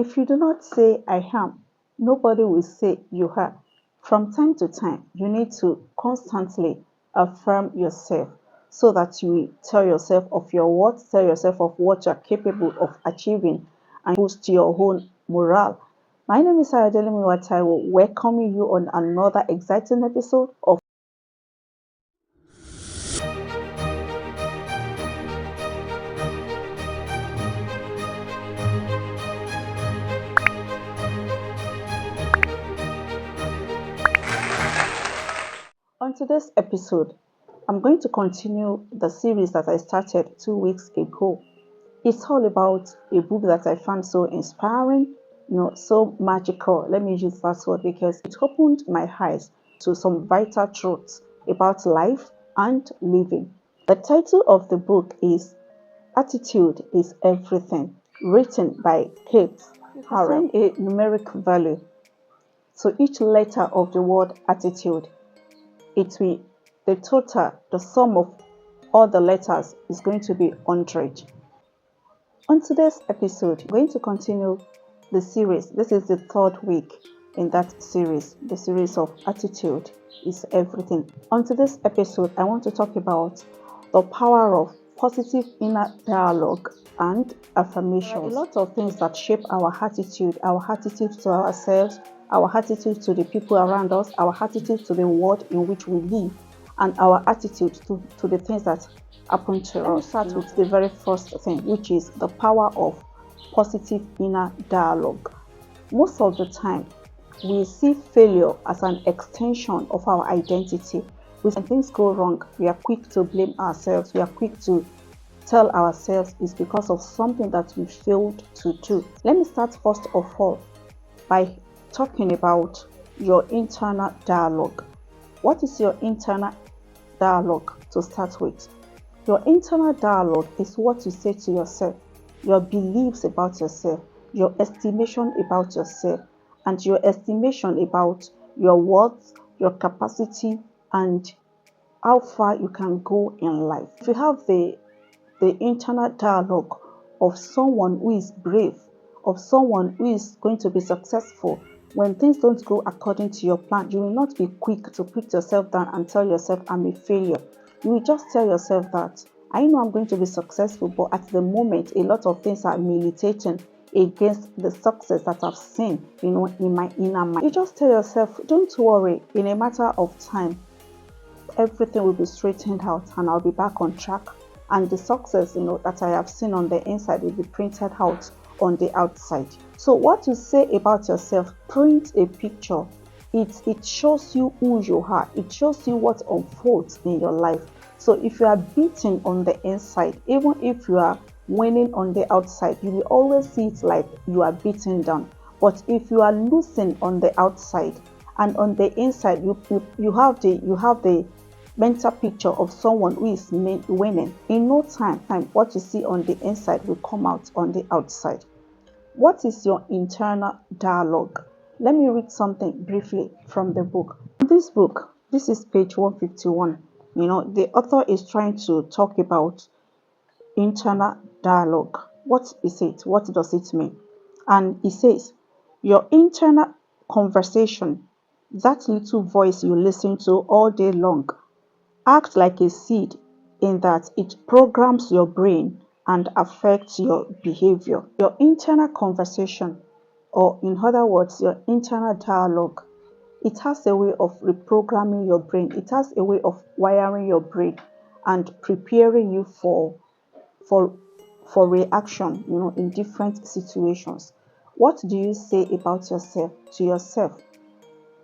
If you do not say I am, nobody will say you are. From time to time, you need to constantly affirm yourself so that you will tell yourself of your worth, tell yourself of what you are capable of achieving, and boost your own morale. My name is Ayodele Miwataiwo, welcoming you on another exciting episode of On today's episode, I'm going to continue the series that I started 2 weeks ago. It's all about a book that I found so inspiring, so magical. Let me use that word because it opened my eyes to some vital truths about life and living. The title of the book is Attitude is Everything, written by Kate Harrell. A numeric value to each letter of the word attitude. It will the sum of all the letters is going to be 100. On today's episode, we're going to continue the series. This is the third week in that series, the series of Attitude is Everything. On today's episode, I want to talk about the power of positive inner dialogue and affirmations. There are a lot of things that shape our attitude to ourselves, our attitude to the people around us, our attitude to the world in which we live, and our attitude to the things that happen to us. Let's start with the very first thing, which is the power of positive inner dialogue. Most of the time, we see failure as an extension of our identity. When things go wrong, we are quick to blame ourselves. We are quick to tell ourselves it's because of something that we failed to do. Let me start first of all by talking about your internal dialogue. What is your internal dialogue to start with? Your internal dialogue is what you say to yourself, your beliefs about yourself, your estimation about yourself, and your estimation about your worth, your capacity, and how far you can go in life. If you have the internal dialogue of someone who is brave, of someone who is going to be successful, when things don't go according to your plan, you will not be quick to put yourself down and tell yourself, I'm a failure. You will just tell yourself that, I know I'm going to be successful, but at the moment, a lot of things are militating against the success that I've seen, in my inner mind. You just tell yourself, don't worry, in a matter of time, everything will be straightened out and I'll be back on track. And the success, that I have seen on the inside will be printed out on the outside. So what you say about yourself, print a picture. It shows you who you are. It shows you what unfolds in your life. So if you are beaten on the inside, even if you are winning on the outside, you will always see it like you are beaten down. But if you are losing on the outside and on the inside, you have the mental picture of someone who is winning. In no time, what you see on the inside will come out on the outside. What is your internal dialogue? Let me read something briefly from the book. This book, this is page 151. The author is trying to talk about internal dialogue. What is it? What does it mean? And he says, your internal conversation, that little voice you listen to all day long, acts like a seed in that it programs your brain and affects your behavior. Your internal conversation, or in other words, your internal dialogue, it has a way of reprogramming your brain. It has a way of wiring your brain and preparing you for reaction, in different situations. What do you say about yourself to yourself?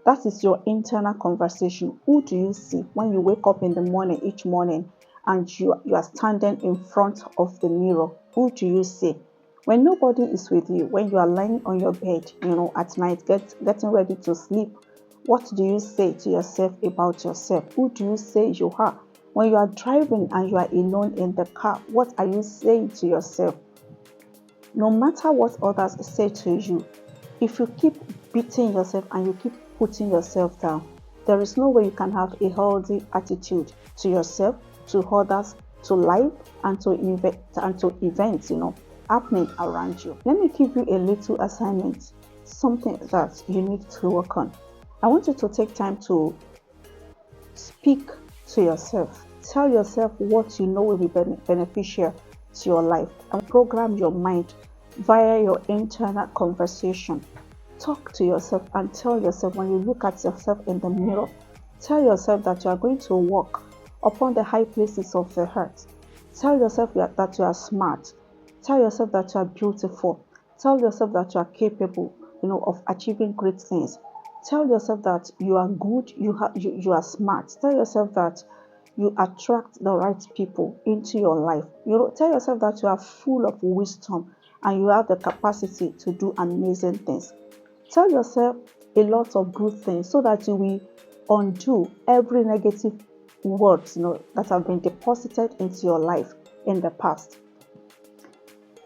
That is your internal conversation. Who do you see when you wake up in the morning, each morning, and you are standing in front of the mirror? Who do you see? When nobody is with you, when you are lying on your bed, at night, getting ready to sleep, what do you say to yourself about yourself? Who do you say you are? When you are driving and you are alone in the car, what are you saying to yourself? No matter what others say to you, if you keep beating yourself and you keep putting yourself down, there is no way you can have a healthy attitude to yourself, to others, to life, and to events. happening around you. Let me give you a little assignment, something that you need to work on. I want you to take time to speak to yourself. Tell yourself what you know will be beneficial to your life, and program your mind via your internal conversation. Talk to yourself and tell yourself, when you look at yourself in the mirror, tell yourself that you are going to walk upon the high places of the earth. Tell yourself that you are smart. Tell yourself that you are beautiful. Tell yourself that you are capable, of achieving great things. Tell yourself that you are good, you are smart. Tell yourself that you attract the right people into your life. Tell yourself that you are full of wisdom and you have the capacity to do amazing things. Tell yourself a lot of good things so that you will undo every negative words that have been deposited into your life in the past.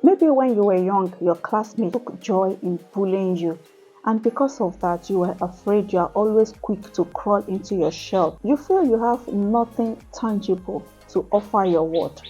Maybe when you were young, your classmates took joy in bullying you, and because of that you were afraid. You are always quick to crawl into your shell. You feel you have nothing tangible to offer your world.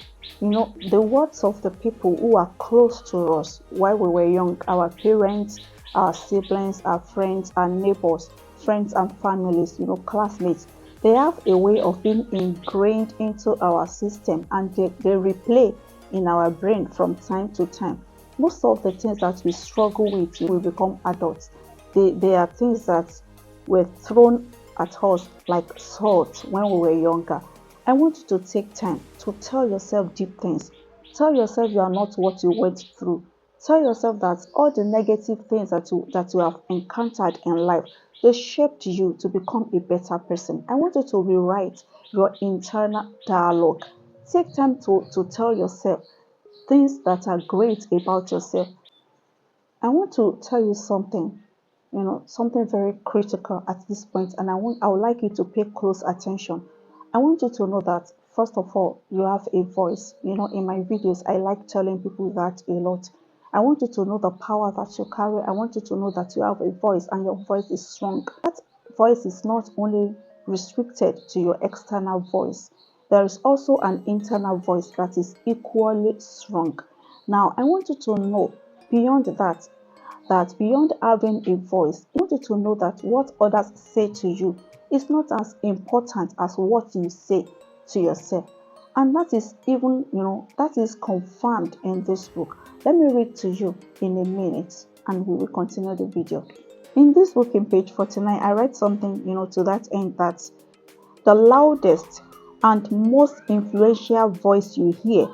The words of the people who are close to us while we were young, our parents, our siblings, our friends, our neighbors, friends and families, classmates, they have a way of being ingrained into our system, and they replay in our brain from time to time. Most of the things that we struggle with when we become adults, they are things that were thrown at us like salt when we were younger. I want you to take time to tell yourself deep things. Tell yourself you are not what you went through. Tell yourself that all the negative things that you have encountered in life, they shaped you to become a better person. I want you to rewrite your internal dialogue. Take time to tell yourself things that are great about yourself. I want to tell you something, something very critical at this point, and I would like you to pay close attention. I want you to know that first of all, you have a voice. In my videos, I like telling people that a lot. I want you to know the power that you carry. I want you to know that you have a voice and your voice is strong. That voice is not only restricted to your external voice. There is also an internal voice that is equally strong. Now, I want you to know beyond that beyond having a voice, I want you to know that what others say to you is not as important as what you say to yourself. And that is even, that is confirmed in this book. Let me read to you in a minute and we will continue the video. In this book, in page 49, I read something, to that end, that the loudest and most influential voice you hear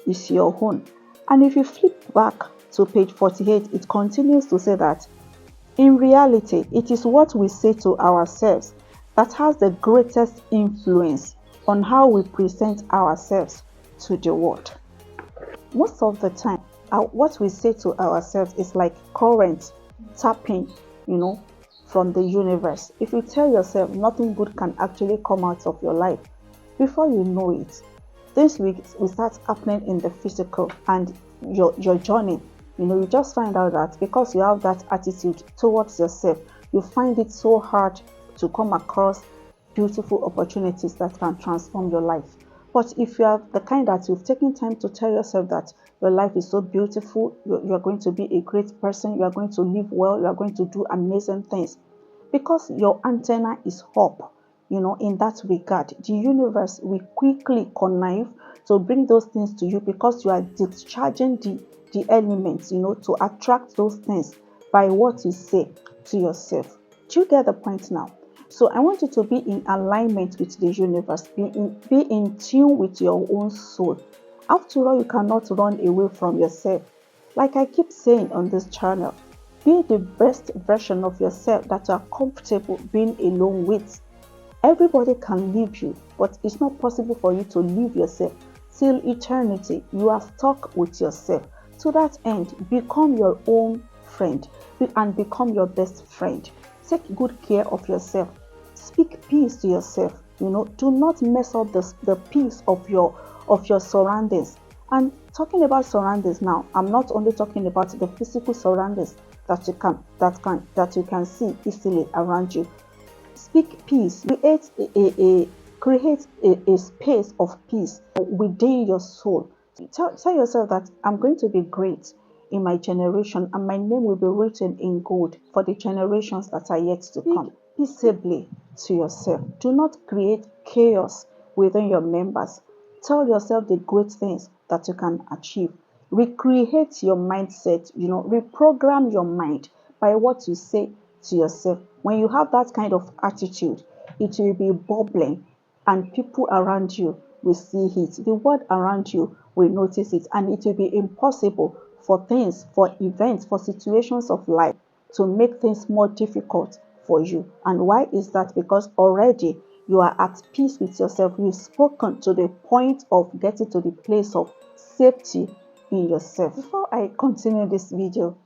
is your own. And if you flip back to page 48, it continues to say that in reality, it is what we say to ourselves that has the greatest influence on how we present ourselves to the world. Most of the time, what we say to ourselves is like current tapping, from the universe. If you tell yourself nothing good can actually come out of your life, before you know it, this week will start happening in the physical and your journey. You just find out that because you have that attitude towards yourself, you find it so hard to come across beautiful opportunities that can transform your life. But if you are the kind that you've taken time to tell yourself that your life is so beautiful, you're going to be a great person, you are going to live well, you are going to do amazing things, because your antenna is up, in that regard, the universe will quickly connive to bring those things to you, because you are discharging the elements, to attract those things by what you say to yourself. Do you get the point now? So I want you to be in alignment with the universe, be in tune with your own soul. After all, you cannot run away from yourself. Like I keep saying on this channel, be the best version of yourself that you are comfortable being alone with. Everybody can leave you, but it's not possible for you to leave yourself till eternity. You are stuck with yourself. To that end, become your own friend and become your best friend. Take good care of yourself. Speak peace to yourself. Do not mess up the peace of your surroundings. And talking about surroundings now, I'm not only talking about the physical surroundings that you can see easily around you. Speak peace. Create a space of peace within your soul. Tell yourself that I'm going to be great in my generation and my name will be written in gold for the generations that are yet to come. Speak peaceably to yourself. Do not create chaos within your members. Tell yourself the great things that you can achieve. Recreate your mindset, reprogram your mind by what you say to yourself. When you have that kind of attitude, it will be bubbling and people around you will see it. The world around you will notice it, and it will be impossible for things, for events, for situations of life to make things more difficult for you. And why is that? Because already you are at peace with yourself. You've spoken to the point of getting to the place of safety in yourself. Before I continue this video,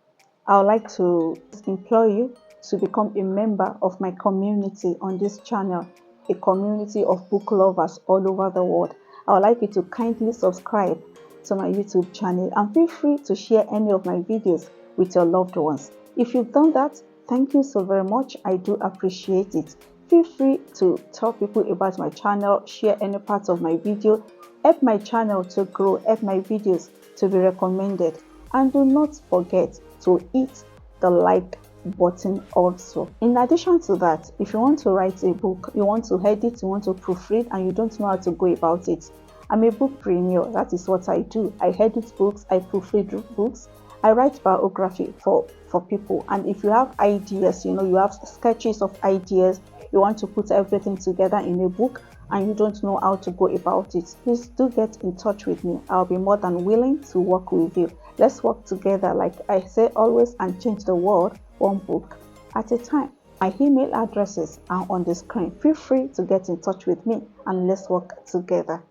I would like to implore you to become a member of my community on this channel, a community of book lovers all over the world. I would like you to kindly subscribe to my YouTube channel and feel free to share any of my videos with your loved ones. If you've done that, thank you so very much. I do appreciate it. Feel free to tell people about my channel, share any parts of my video, help my channel to grow, help my videos to be recommended. And do not forget to hit the like button also. In addition to that, if you want to write a book, you want to edit, you want to proofread, and you don't know how to go about it, I'm a bookpreneur. That is what I do. I edit books, I proofread books, I write biography for people. And if you have ideas, you have sketches of ideas, you want to put everything together in a book and you don't know how to go about it, please do get in touch with me. I'll be more than willing to work with you. Let's work together, like I say always, and change the world one book at a time. My email addresses are on the screen. Feel free to get in touch with me and let's work together.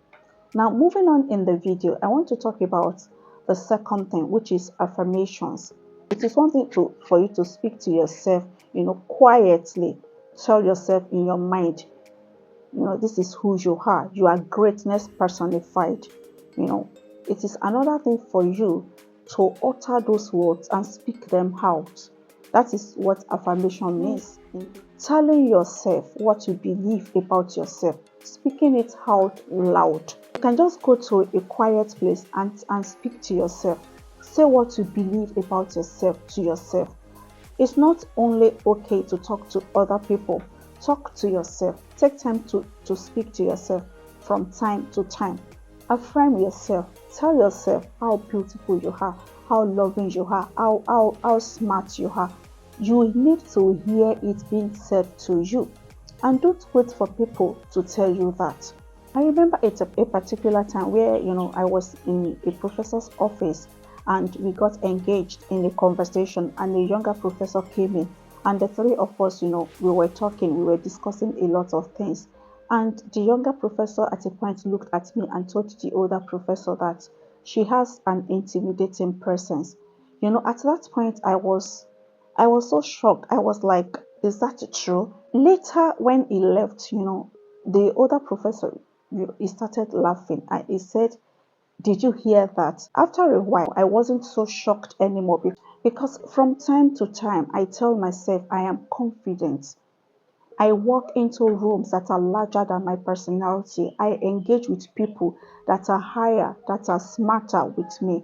Now, moving on in the video, I want to talk about the second thing, which is affirmations. It is one thing for you to speak to yourself, quietly. Tell yourself in your mind, this is who you are. You are greatness personified. It is another thing for you to utter those words and speak them out. That is what affirmation means. Telling yourself what you believe about yourself, speaking it out loud. You can just go to a quiet place and speak to yourself. Say what you believe about yourself to yourself. It's not only okay to talk to other people. Talk to yourself. Take time to speak to yourself from time to time. Affirm yourself. Tell yourself how beautiful you are, how loving you are, how smart you are. You need to hear it being said to you. And don't wait for people to tell you that. I remember a particular time where, I was in a professor's office and we got engaged in a conversation, and a younger professor came in, and the three of us, we were talking, we were discussing a lot of things. And the younger professor at a point looked at me and told the older professor that she has an intimidating presence. At that point, I was so shocked. I was like, is that true? Later, when he left, the older professor, he started laughing and he said, did you hear that? After a while, I wasn't so shocked anymore because from time to time, I tell myself I am confident. I walk into rooms that are larger than my personality. I engage with people that are higher, that are smarter with me.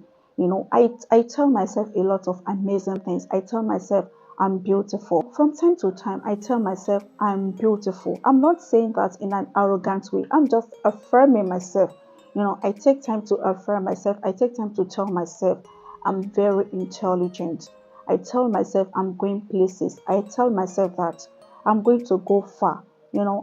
I tell myself a lot of amazing things. I tell myself I'm beautiful. From time to time, I tell myself I'm beautiful. I'm not saying that in an arrogant way. I'm just affirming myself. I take time to affirm myself. I take time to tell myself I'm very intelligent. I tell myself I'm going places. I tell myself that I'm going to go far.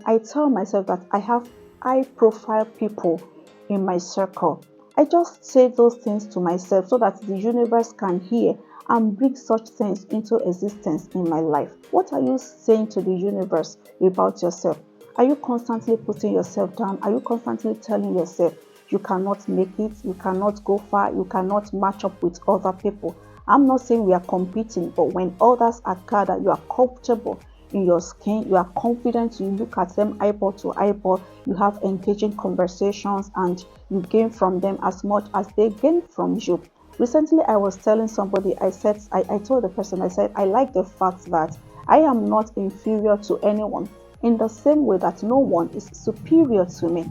I tell myself that I have high profile people in my circle. I just say those things to myself so that the universe can hear and bring such things into existence in my life. What are you saying to the universe about yourself? Are you constantly putting yourself down? Are you constantly telling yourself you cannot make it, you cannot go far, you cannot match up with other people? I'm not saying we are competing, but when others are gathered, you are comfortable in your skin, you are confident, you look at them eyeball to eyeball, you have engaging conversations, and you gain from them as much as they gain from you. Recently, I was telling somebody, I told the person, I said, I like the fact that I am not inferior to anyone in the same way that no one is superior to me.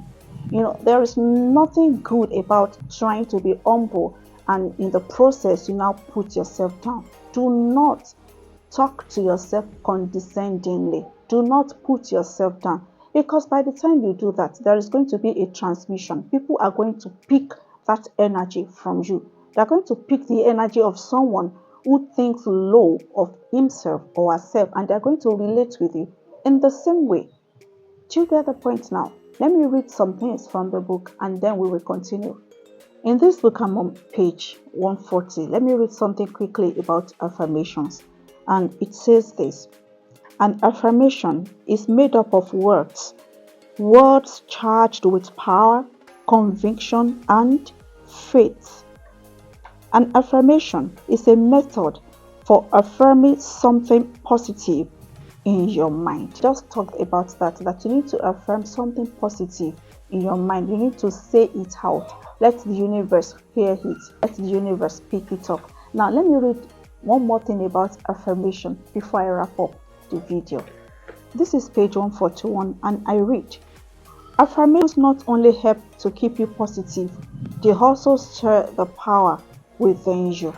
There is nothing good about trying to be humble and in the process you now put yourself down. Do not talk to yourself condescendingly. Do not put yourself down, because by the time you do that, there is going to be a transmission. People are going to pick that energy from you. They're going to pick the energy of someone who thinks low of himself or herself, and they're going to relate with you in the same way. Do you get the point now? Let me read some things from the book and then we will continue. In this book, I'm on page 140. Let me read something quickly about affirmations. And it says this: an affirmation is made up of words charged with power, conviction, and faith. An affirmation is a method for affirming something positive in your mind. Just talked about that you need to affirm something positive in your mind. You need to say it out. Let the universe hear it. Let the universe pick it up. Now, let me read one more thing about affirmation before I wrap up the video. This is page 141 and I read: affirmations not only help to keep you positive, they also stir the power within you.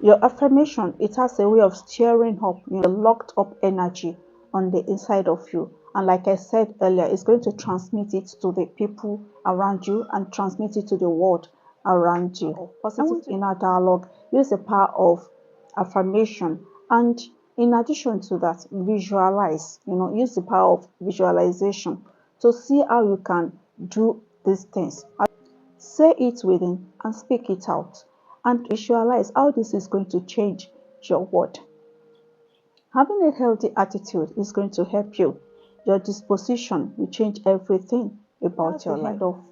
Your affirmation, it has a way of stirring up your locked up energy on the inside of you. And like I said earlier, it's going to transmit it to the people around you and transmit it to the world around you. Positive inner dialogue, use the power of affirmation. And in addition to that, visualize, use the power of visualization to see how you can do these things. Say it within and speak it out, and visualize how this is going to change your world. Having a healthy attitude is going to help you. Your disposition will change everything about your life. Of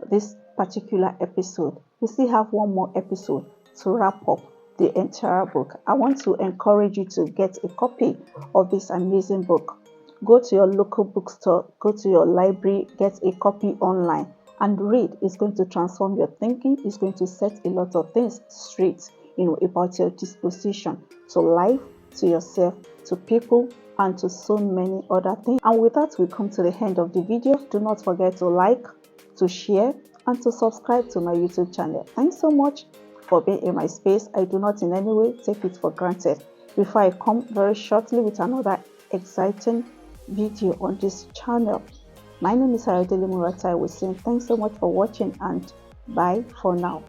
this particular episode, we still have one more episode to wrap up the entire book. I want to encourage you to get a copy of this amazing book. Go to your local bookstore, go to your library, get a copy online and read. It's going to transform your thinking. It's going to set a lot of things straight, about your disposition to life, to yourself, to people, and to so many other things. And with that, we come to the end of the video. Do not forget to like, to share, and to subscribe to my YouTube channel. Thanks so much for being in my space. I do not in any way take it for granted. Before I come very shortly with another exciting video on this channel, my name is Ayodele Murata. I will say thanks so much for watching and bye for now.